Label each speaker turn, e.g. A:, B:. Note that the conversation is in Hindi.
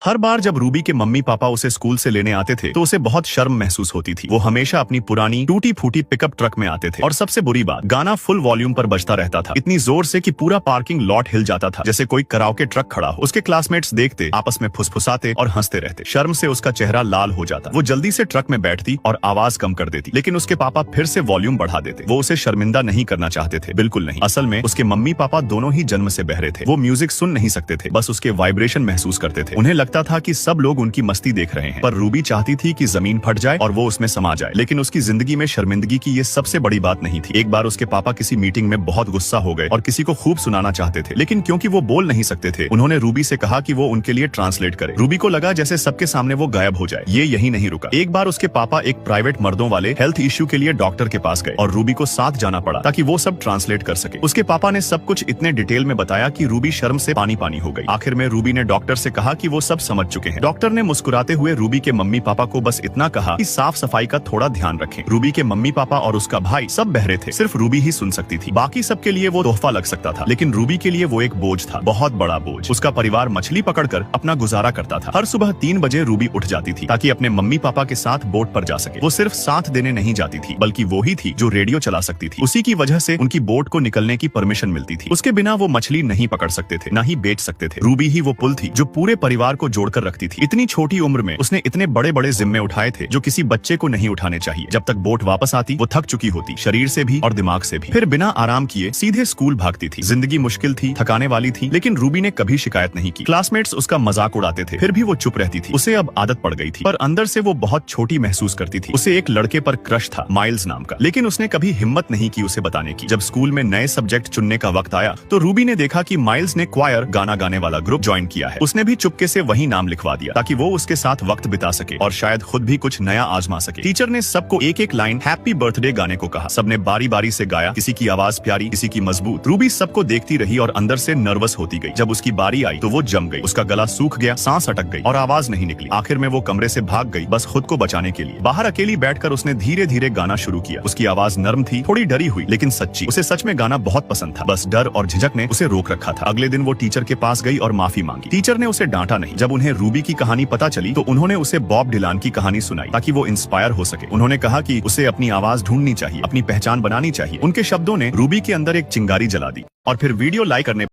A: हर बार जब रूबी के मम्मी पापा उसे स्कूल से लेने आते थे तो उसे बहुत शर्म महसूस होती थी। वो हमेशा अपनी पुरानी टूटी फूटी पिकअप ट्रक में आते थे और सबसे बुरी बात, गाना फुल वॉल्यूम पर बजता रहता था, इतनी जोर से कि पूरा पार्किंग लॉट हिल जाता था, जैसे कोई कराओके ट्रक खड़ा हो। उसके क्लासमेट्स देखते, आपस में फुसफुसाते और हंसते रहते। शर्म से उसका चेहरा लाल हो जाता। वो जल्दी से ट्रक में बैठती और आवाज कम कर देती, लेकिन उसके पापा फिर से वॉल्यूम बढ़ा देते। वो उसे शर्मिंदा नहीं करना चाहते थे, बिल्कुल नहीं। असल में उसके मम्मी पापा दोनों ही जन्म से बहरे थे। वो म्यूजिक सुन नहीं सकते थे, बस उसके वाइब्रेशन महसूस करते थे। उन्हें लगता था कि सब लोग उनकी मस्ती देख रहे हैं, पर रूबी चाहती थी कि जमीन फट जाए और वो उसमें समा जाए। लेकिन उसकी जिंदगी में शर्मिंदगी की ये सबसे बड़ी बात नहीं थी। एक बार उसके पापा किसी मीटिंग में बहुत गुस्सा हो गए और किसी को खूब सुनाना चाहते थे, लेकिन क्योंकि वो बोल नहीं सकते थे, उन्होंने रूबी से कहा कि वो उनके लिए ट्रांसलेट करे। रूबी को लगा जैसे सबके सामने वो गायब हो जाए। ये यही नहीं रुका। एक बार उसके पापा एक प्राइवेट मर्दों वाले हेल्थ इश्यू के लिए डॉक्टर के पास गए और रूबी को साथ जाना पड़ा ताकि वो सब ट्रांसलेट कर सके। उसके पापा ने सब कुछ इतने डिटेल में बताया कि रूबी शर्म से पानी पानी हो गई। आखिर में रूबी ने डॉक्टर से कहा कि वो सब समझ चुके हैं। डॉक्टर ने मुस्कुराते हुए रूबी के मम्मी पापा को बस इतना कहा कि साफ सफाई का थोड़ा ध्यान रखें। रूबी के मम्मी पापा और उसका भाई सब बहरे थे, सिर्फ रूबी ही सुन सकती थी। बाकी सबके लिए वो तोहफा लग सकता था, लेकिन रूबी के लिए वो एक बोझ था, बहुत बड़ा बोझ। उसका परिवार मछली पकड़कर अपना गुजारा करता था। हर सुबह 3 बजे रूबी उठ जाती थी ताकि अपने मम्मी पापा के साथ बोट पर जा सके। वो सिर्फ साथ देने नहीं जाती थी, बल्कि वो ही थी जो रेडियो चला सकती थी। उसी की वजह से उनकी बोट को निकलने की परमिशन मिलती थी। उसके बिना वो मछली नहीं पकड़ सकते थे, न ही बेच सकते थे। रूबी ही वो पुल थी जो पूरे परिवार को जोड़कर रखती थी। इतनी छोटी उम्र में उसने इतने बड़े बड़े जिम्मे उठाए थे जो किसी बच्चे को नहीं उठाने चाहिए। जब तक बोट वापस आती वो थक चुकी होती, शरीर से भी और दिमाग से भी। फिर बिना आराम किए सीधे स्कूल भागती थी। जिंदगी मुश्किल थी, थकाने वाली थी, लेकिन रूबी ने कभी शिकायत नहीं की। क्लासमेट्स उसका मजाक उड़ाते थे, फिर भी वो चुप रहती थी। उसे अब आदत पड़ गई थी, पर अंदर से वो बहुत छोटी महसूस करती थी। उसे एक लड़के पर क्रश था, माइल्स नाम का, लेकिन उसने कभी हिम्मत नहीं की उसे बताने की। जब स्कूल में नए सब्जेक्ट चुनने का वक्त आया तो रूबी ने देखा कि माइल्स ने क्वायर, गाना गाने वाला ग्रुप ज्वाइन किया है। उसने भी चुपके से वही नाम लिखवा दिया ताकि वो उसके साथ वक्त बिता सके और शायद खुद भी कुछ नया आजमा सके। टीचर ने सबको एक एक लाइन हैप्पी बर्थडे गाने को कहा। सबने बारी बारी से गाया, किसी की आवाज प्यारी, किसी की मजबूत। रूबी सबको देखती रही और अंदर से नर्वस होती गई। जब उसकी बारी आई तो वो जम गई। उसका गला सूख गया, सांस अटक गई और आवाज नहीं निकली। आखिर में वो कमरे से भाग गई, बस खुद को बचाने के लिए। बाहर अकेली बैठकर उसने धीरे धीरे गाना शुरू किया। उसकी आवाज नर्म थी, थोड़ी डरी हुई, लेकिन सच्ची। उसे सच में गाना बहुत पसंद था, बस डर और झिझक ने उसे रोक रखा था। अगले दिन वो टीचर के पास गई और माफी मांगी। टीचर ने उसे डांटा नहीं। जब उन्हें रूबी की कहानी पता चली तो उन्होंने उसे बॉब डिलान की कहानी सुनाई ताकि वो इंस्पायर हो सके। उन्होंने कहा कि उसे अपनी आवाज ढूंढनी चाहिए, अपनी पहचान बनानी चाहिए। उनके शब्दों ने रूबी के अंदर एक चिंगारी जला दी। और फिर वीडियो लाइक करने